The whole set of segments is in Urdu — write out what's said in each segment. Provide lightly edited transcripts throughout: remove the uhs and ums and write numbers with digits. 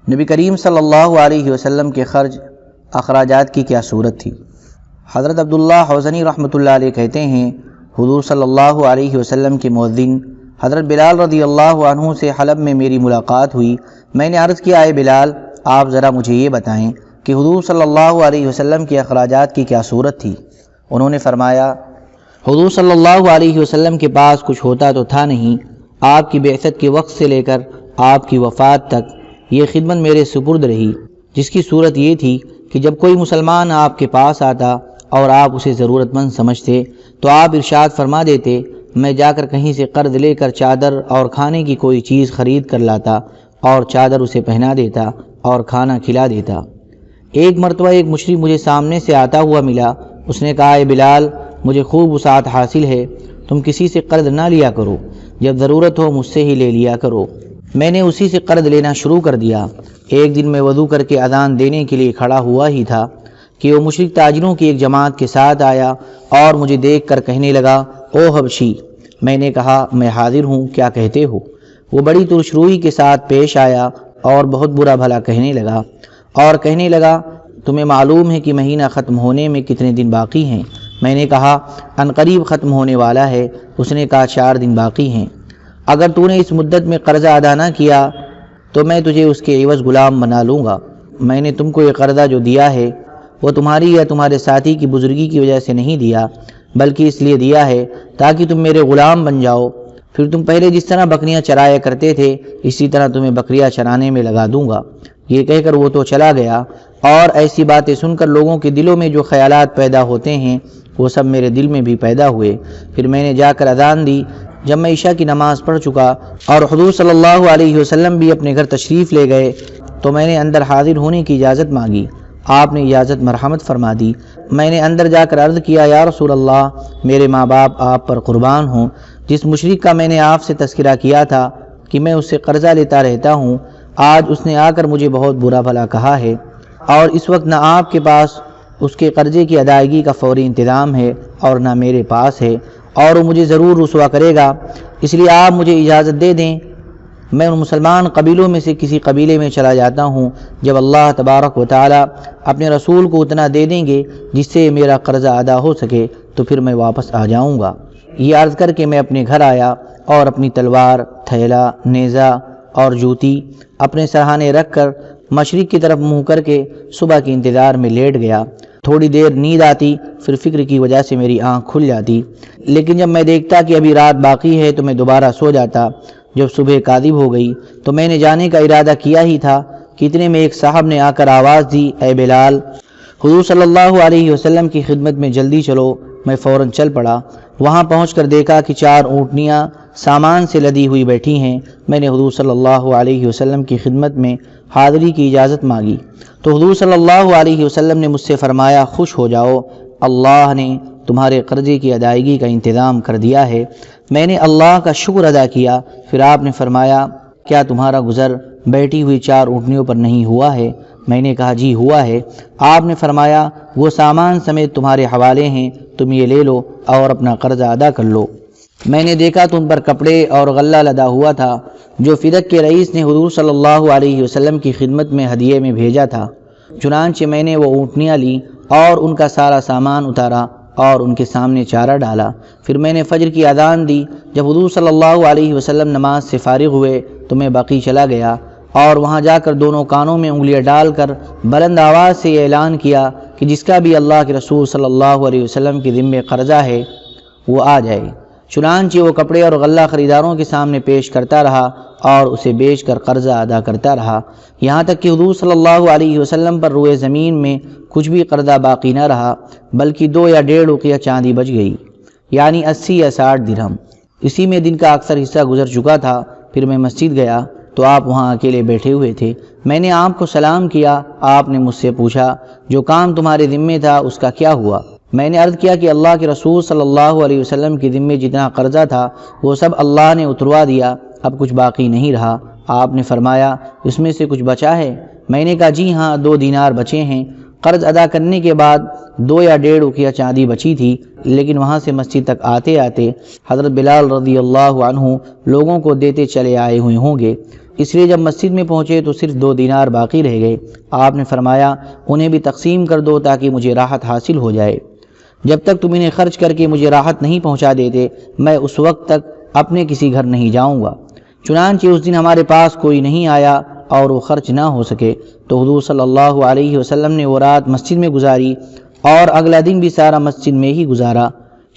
نبی کریم صلی اللہ علیہ وسلم کے خرچ اخراجات کی کیا صورت تھی؟ حضرت عبداللہ حوزنی رحمۃ اللہ علیہ کہتے ہیں، حضور صلی اللہ علیہ وسلم کے مؤذن حضرت بلال رضی اللہ عنہ سے حلب میں میری ملاقات ہوئی۔ میں نے عرض کیا، اے بلال، آپ ذرا مجھے یہ بتائیں کہ حضور صلی اللہ علیہ وسلم کے اخراجات کی کیا صورت تھی؟ انہوں نے فرمایا، حضور صلی اللہ علیہ وسلم کے پاس کچھ ہوتا تو تھا نہیں۔ آپ کی بعثت کے وقت سے لے کر آپ کی وفات تک یہ خدمت میرے سپرد رہی، جس کی صورت یہ تھی کہ جب کوئی مسلمان آپ کے پاس آتا اور آپ اسے ضرورت مند سمجھتے تو آپ ارشاد فرما دیتے، میں جا کر کہیں سے قرض لے کر چادر اور کھانے کی کوئی چیز خرید کر لاتا اور چادر اسے پہنا دیتا اور کھانا کھلا دیتا۔ ایک مرتبہ ایک مشرک مجھے سامنے سے آتا ہوا ملا۔ اس نے کہا، اے بلال، مجھے خوب وسعت حاصل ہے، تم کسی سے قرض نہ لیا کرو، جب ضرورت ہو مجھ سے ہی لے لیا کرو۔ میں نے اسی سے قرض لینا شروع کر دیا۔ ایک دن میں وضو کر کے اذان دینے کے لیے کھڑا ہوا ہی تھا کہ وہ مشرک تاجروں کی ایک جماعت کے ساتھ آیا اور مجھے دیکھ کر کہنے لگا، او حبشی۔ میں نے کہا، میں حاضر ہوں، کیا کہتے ہو؟ وہ بڑی ترش روئی کے ساتھ پیش آیا اور بہت برا بھلا کہنے لگا، تمہیں معلوم ہے کہ مہینہ ختم ہونے میں کتنے دن باقی ہیں؟ میں نے کہا، ان قریب ختم ہونے والا ہے۔ اس نے کہا، 4 دن باقی ہیں۔ اگر تو نے اس مدت میں قرضہ ادا نہ کیا تو میں تجھے اس کے عوض غلام بنا لوں گا۔ میں نے تم کو یہ قرضہ جو دیا ہے وہ تمہاری یا تمہارے ساتھی کی بزرگی کی وجہ سے نہیں دیا، بلکہ اس لیے دیا ہے تاکہ تم میرے غلام بن جاؤ۔ پھر تم پہلے جس طرح بکریاں چرایا کرتے تھے اسی طرح تمہیں بکریاں چرانے میں لگا دوں گا۔ یہ کہہ کر وہ تو چلا گیا، اور ایسی باتیں سن کر لوگوں کے دلوں میں جو خیالات پیدا ہوتے ہیں وہ سب میرے دل میں بھی پیدا ہوئے۔ پھر میں نے جا کر اذان دی۔ جب میں عشاء کی نماز پڑھ چکا اور حضور صلی اللہ علیہ وسلم بھی اپنے گھر تشریف لے گئے تو میں نے اندر حاضر ہونے کی اجازت مانگی۔ آپ نے اجازت مرحمت فرما دی۔ میں نے اندر جا کر عرض کیا، یا رسول اللہ، میرے ماں باپ آپ پر قربان ہوں۔ جس مشرک کا میں نے آپ سے تذکرہ کیا تھا کہ میں اس سے قرضہ لیتا رہتا ہوں، آج اس نے آ کر مجھے بہت برا بھلا کہا ہے، اور اس وقت نہ آپ کے پاس اس کے قرضے کی ادائیگی کا فوری انتظام ہے اور نہ میرے پاس ہے، اور وہ مجھے ضرور رسوا کرے گا۔ اس لیے آپ مجھے اجازت دے دیں، میں ان مسلمان قبیلوں میں سے کسی قبیلے میں چلا جاتا ہوں۔ جب اللہ تبارک و تعالی اپنے رسول کو اتنا دے دیں گے جس سے میرا قرضہ ادا ہو سکے تو پھر میں واپس آ جاؤں گا۔ یہ عرض کر کے میں اپنے گھر آیا اور اپنی تلوار، تھیلا، نیزہ اور جوتی اپنے سرہانے رکھ کر مشرق کی طرف منہ کر کے صبح کے انتظار میں لیٹ گیا۔ تھوڑی دیر نیند آتی، پھر فکر کی وجہ سے میری آنکھ کھل جاتی، لیکن جب میں دیکھتا کہ ابھی رات باقی ہے تو میں دوبارہ سو جاتا۔ جب صبح قادم ہو گئی تو میں نے جانے کا ارادہ کیا ہی تھا کہ اتنے میں ایک صاحب نے آ کر آواز دی، اے بلال، حضور صلی اللہ علیہ وسلم کی خدمت میں جلدی چلو۔ میں فوراً چل پڑا۔ وہاں پہنچ کر دیکھا کہ 4 اونٹنیاں سامان سے لدی ہوئی بیٹھی ہیں۔ میں نے حضور صلی اللہ علیہ وسلم کی خدمت میں حاضری کی اجازت مانگی تو حضور صلی اللہ علیہ وسلم نے مجھ سے فرمایا، خوش ہو جاؤ، اللہ نے تمہارے قرضے کی ادائیگی کا انتظام کر دیا ہے۔ میں نے اللہ کا شکر ادا کیا۔ پھر آپ نے فرمایا، کیا تمہارا گزر بیٹھی ہوئی 4 اونٹنیوں پر نہیں ہوا ہے؟ میں نے کہا، جی ہوا ہے۔ آپ نے فرمایا، وہ سامان سمیت تمہارے حوالے ہیں، تم یہ لے لو اور اپنا قرضہ ادا کر لو۔ میں نے دیکھا تم پر کپڑے اور غلہ لدا ہوا تھا جو فدق کے رئیس نے حضور صلی اللہ علیہ وسلم کی خدمت میں ہدیے میں بھیجا تھا۔ چنانچہ میں نے وہ اونٹنیاں لی اور ان کا سارا سامان اتارا اور ان کے سامنے چارہ ڈالا۔ پھر میں نے فجر کی اذان دی۔ جب حضور صلی اللہ علیہ وسلم نماز سے فارغ ہوئے تو میں بقیع چلا گیا اور وہاں جا کر دونوں کانوں میں انگلیاں ڈال کر بلند آواز سے یہ اعلان کیا کہ جس کا بھی اللہ کے رسول صلی اللہ علیہ وسلم کے ذمے قرضہ ہے وہ آ جائے۔ چنانچہ وہ کپڑے اور غلہ خریداروں کے سامنے پیش کرتا رہا اور اسے بیچ کر قرضہ ادا کرتا رہا، یہاں تک کہ حضور صلی اللہ علیہ وسلم پر روئے زمین میں کچھ بھی قرضہ باقی نہ رہا، بلکہ 2 یا 1.5 اوقیہ چاندی بچ گئی، یعنی 80 یا 60 درہم۔ اسی میں دن کا اکثر حصہ گزر چکا تھا۔ پھر میں مسجد گیا تو آپ وہاں اکیلے بیٹھے ہوئے تھے۔ میں نے آپ کو سلام کیا۔ آپ نے مجھ سے پوچھا، جو کام تمہارے ذمے تھا اس کا کیا ہوا؟ میں نے عرض کیا کہ اللہ کے رسول صلی اللہ علیہ وسلم کے ذمے جتنا قرضہ تھا وہ سب اللہ نے اتروا دیا، اب کچھ باقی نہیں رہا۔ آپ نے فرمایا، اس میں سے کچھ بچا ہے؟ میں نے کہا، جی ہاں، 2 دینار بچے ہیں۔ قرض ادا کرنے کے بعد 2 یا 1.5 اوقیہ چاندی بچی تھی، لیکن وہاں سے مسجد تک آتے آتے حضرت بلال رضی اللہ عنہ لوگوں کو دیتے چلے آئے ہوئے ہوں گے۔ اس لیے جب مسجد میں پہنچے تو صرف 2 دینار باقی رہ گئے۔ آپ نے فرمایا انہیں بھی تقسیم کر دو تاکہ مجھے راحت حاصل ہو جائے۔ جب تک تم انہیں خرچ کر کے مجھے راحت نہیں پہنچا دیتے میں اس وقت تک اپنے کسی گھر نہیں جاؤں گا۔ چنانچہ اس دن ہمارے پاس کوئی نہیں آیا اور وہ خرچ نہ ہو سکے تو حضور صلی اللہ علیہ وسلم نے وہ رات مسجد میں گزاری اور اگلا دن بھی سارا مسجد میں ہی گزارا۔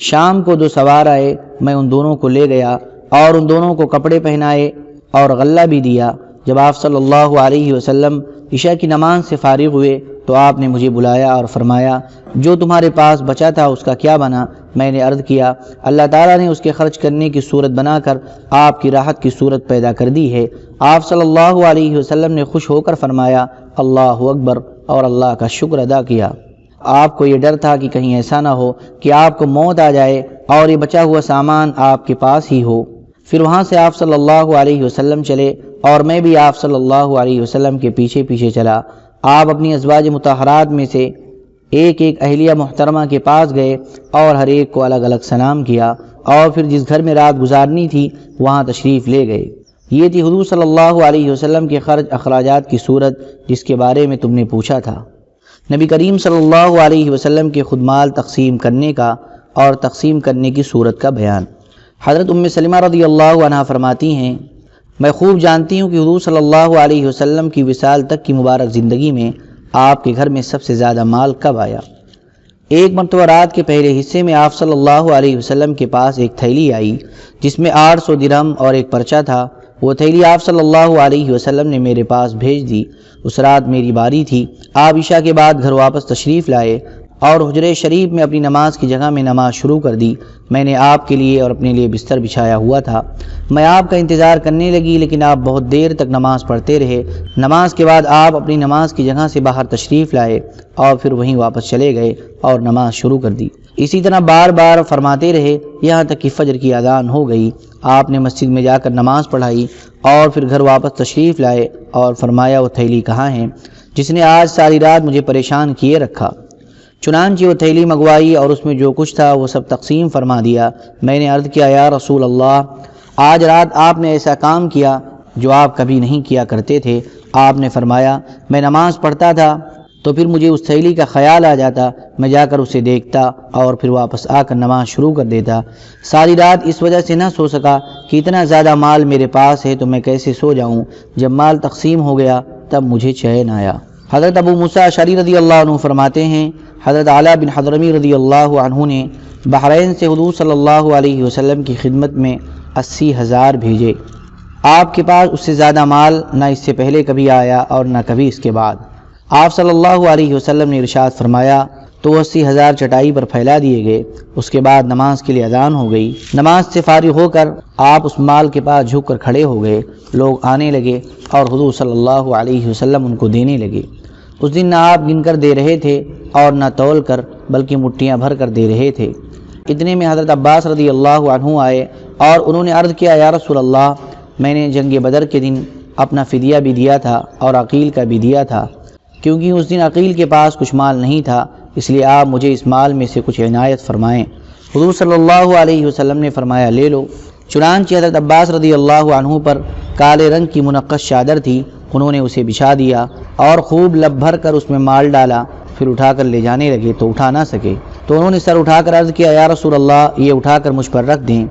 شام کو 2 سوار آئے، میں ان دونوں کو لے گیا اور ان دونوں کو کپڑے پہنائے اور غلہ بھی دیا۔ جب آپ صلی اللہ علیہ وسلم عشاء کی نماز سے فارغ ہوئے تو آپ نے مجھے بلایا اور فرمایا جو تمہارے پاس بچا تھا اس کا کیا بنا؟ میں نے عرض کیا اللہ تعالیٰ نے اس کے خرچ کرنے کی صورت بنا کر آپ کی راحت کی صورت پیدا کر دی ہے۔ آپ صلی اللہ علیہ وسلم نے خوش ہو کر فرمایا اللہ اکبر اور اللہ کا شکر ادا کیا۔ آپ کو یہ ڈر تھا کہ کہیں ایسا نہ ہو کہ آپ کو موت آ جائے اور یہ بچا ہوا سامان آپ کے پاس ہی ہو۔ پھر وہاں سے آپ صلی اللہ علیہ وسلم چلے اور میں بھی آپ صلی اللہ علیہ وسلم کے پیچھے پیچھے چلا۔ آپ اپنی ازواج مطہرات میں سے ایک ایک اہلیہ محترمہ کے پاس گئے اور ہر ایک کو الگ الگ سلام کیا اور پھر جس گھر میں رات گزارنی تھی وہاں تشریف لے گئے۔ یہ تھی حضور صلی اللہ علیہ وسلم کے خرچ اخراجات کی صورت جس کے بارے میں تم نے پوچھا تھا۔ نبی کریم صلی اللہ علیہ وسلم کے خود مال تقسیم کرنے کا اور تقسیم کرنے کی صورت کا بیان۔ حضرت ام سلمہ رضی اللہ عنہا فرماتی ہیں میں خوب جانتی ہوں کہ حضور صلی اللہ علیہ وسلم کی وصال تک کی مبارک زندگی میں آپ کے گھر میں سب سے زیادہ مال کب آیا۔ ایک مرتبہ رات کے پہلے حصے میں آپ صلی اللہ علیہ وسلم کے پاس ایک تھیلی آئی جس میں 800 درہم اور ایک پرچہ تھا۔ وہ تھیلی آپ صلی اللہ علیہ وسلم نے میرے پاس بھیج دی۔ اس رات میری باری تھی۔ آپ عشاء کے بعد گھر واپس تشریف لائے اور حجرے شریف میں اپنی نماز کی جگہ میں نماز شروع کر دی۔ میں نے آپ کے لیے اور اپنے لیے بستر بچھایا ہوا تھا۔ میں آپ کا انتظار کرنے لگی لیکن آپ بہت دیر تک نماز پڑھتے رہے۔ نماز کے بعد آپ اپنی نماز کی جگہ سے باہر تشریف لائے اور پھر وہیں واپس چلے گئے اور نماز شروع کر دی۔ اسی طرح بار بار فرماتے رہے یہاں تک کہ فجر کی اذان ہو گئی۔ آپ نے مسجد میں جا کر نماز پڑھائی اور پھر گھر واپس تشریف لائے اور فرمایا وہ تھیلی کہاں ہے جس نے آج ساری رات مجھے پریشان کیے رکھا؟ چنانچہ وہ تھیلی منگوائی اور اس میں جو کچھ تھا وہ سب تقسیم فرما دیا۔ میں نے عرض کیا یا رسول اللہ آج رات آپ نے ایسا کام کیا جو آپ کبھی نہیں کیا کرتے تھے۔ آپ نے فرمایا میں نماز پڑھتا تھا تو پھر مجھے اس تھیلی کا خیال آ جاتا، میں جا کر اسے دیکھتا اور پھر واپس آ کر نماز شروع کر دیتا۔ ساری رات اس وجہ سے نہ سو سکا کہ اتنا زیادہ مال میرے پاس ہے تو میں کیسے سو جاؤں۔ جب مال تقسیم ہو گیا تب مجھے چین آیا۔ حضرت ابو موسیٰ اشعری رضی اللہ عنہ فرماتے ہیں حضرت اعلیٰ بن حضرمی رضی اللہ عنہ نے بحرین سے حضور صلی اللہ علیہ وسلم کی خدمت میں 80,000 بھیجے۔ آپ کے پاس اس سے زیادہ مال نہ اس سے پہلے کبھی آیا اور نہ کبھی اس کے بعد۔ آپ صلی اللہ علیہ وسلم نے ارشاد فرمایا تو وہ 80,000 چٹائی پر پھیلا دیے گئے۔ اس کے بعد نماز کے لیے اذان ہو گئی۔ نماز سے فارغ ہو کر آپ اس مال کے پاس جھک کر کھڑے ہو گئے۔ لوگ آنے لگے اور حضور صلی اللہ علیہ وسلم ان کو دینے لگے۔ اس دن نہ آپ گن کر دے رہے تھے اور نہ تول کر بلکہ مٹھیاں بھر کر دے رہے تھے۔ اتنے میں حضرت عباس رضی اللہ عنہ آئے اور انہوں نے عرض کیا یا رسول اللہ میں نے جنگ بدر کے دن اپنا فدیہ بھی دیا تھا اور عقیل کا بھی دیا تھا، کیونکہ اس دن عقیل کے پاس کچھ مال نہیں تھا، اس لیے آپ مجھے اس مال میں سے کچھ عنایت فرمائیں۔ حضور صلی اللہ علیہ وسلم نے فرمایا لے لو۔ چنانچہ حضرت عباس رضی اللہ عنہ پر کالے رنگ کی منقش چادر تھی، انہوں نے اسے بچھا دیا اور خوب لب بھر کر اس میں مال ڈالا، پھر اٹھا کر لے جانے لگے تو اٹھا نہ سکے، تو انہوں نے سر اٹھا کر عرض کیا یا رسول اللہ یہ اٹھا کر مجھ پر رکھ دیں۔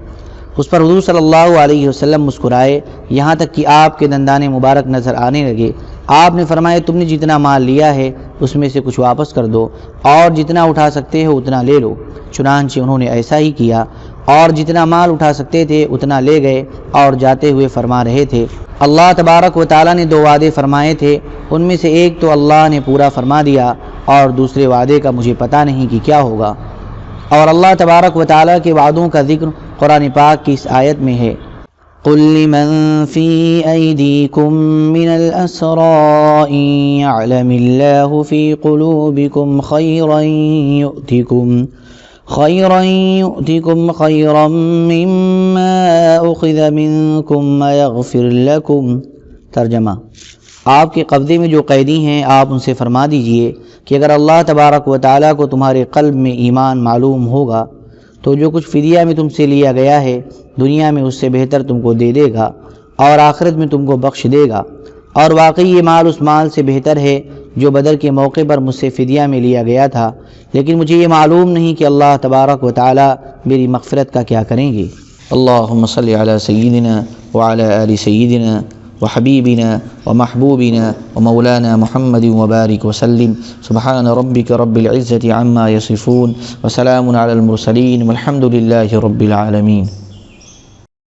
اس پر حضور صلی اللہ علیہ وسلم مسکرائے یہاں تک کہ آپ کے دندان مبارک نظر آنے لگے۔ آپ نے فرمایا تم نے جتنا مال لیا ہے اس میں سے کچھ واپس کر دو اور جتنا اٹھا سکتے ہو اتنا لے لو۔ چنانچہ انہوں نے ایسا ہی کیا اور جتنا مال اٹھا سکتے تھے اتنا لے گئے اور جاتے ہوئے فرما رہے تھے اللہ تبارک و تعالیٰ نے 2 وعدے فرمائے تھے، ان میں سے ایک تو اللہ نے پورا فرما دیا اور دوسرے وعدے کا مجھے پتہ نہیں کہ کیا ہوگا۔ اور اللہ تبارک و تعالیٰ کے وعدوں کا ذکر قرآن پاک کی اس آیت میں ہے قُلْ لِمَنْ فِي أَيْدِيكُمْ مِنَ الْأَسْرَىٰ إِنْ يَعْلَمِ اللَّهُ فِي قُلُوبِكُمْ خَيْرًا يُؤْتِكُمْ خَيْرًا مِّمَّا أُخِذَ مِنكُمْ وَيَغْفِرْ لَكُمْ۔ ترجمہ آپ کے قبضے میں جو قیدی ہیں آپ ان سے فرما دیجئے کہ اگر اللہ تبارک و تعالیٰ کو تمہارے قلب میں ایمان معلوم ہوگا تو جو کچھ فدیہ میں تم سے لیا گیا ہے دنیا میں اس سے بہتر تم کو دے دے گا اور آخرت میں تم کو بخش دے گا، اور واقعی یہ مال اس مال سے بہتر ہے جو بدر کے موقع پر مجھ سے فدیہ میں لیا گیا تھا، لیکن مجھے یہ معلوم نہیں کہ اللہ تبارک و تعالی میری مغفرت کا کیا کریں گے۔ اللہم صلی علی سیدنا وعلی آل سیدنا وحبیبنا ومحبوبنا ومولانا محمد وبارک وسلم۔ سبحان ربک رب العزة عما یصفون وسلام علی المرسلین والحمد للہ رب العالمین۔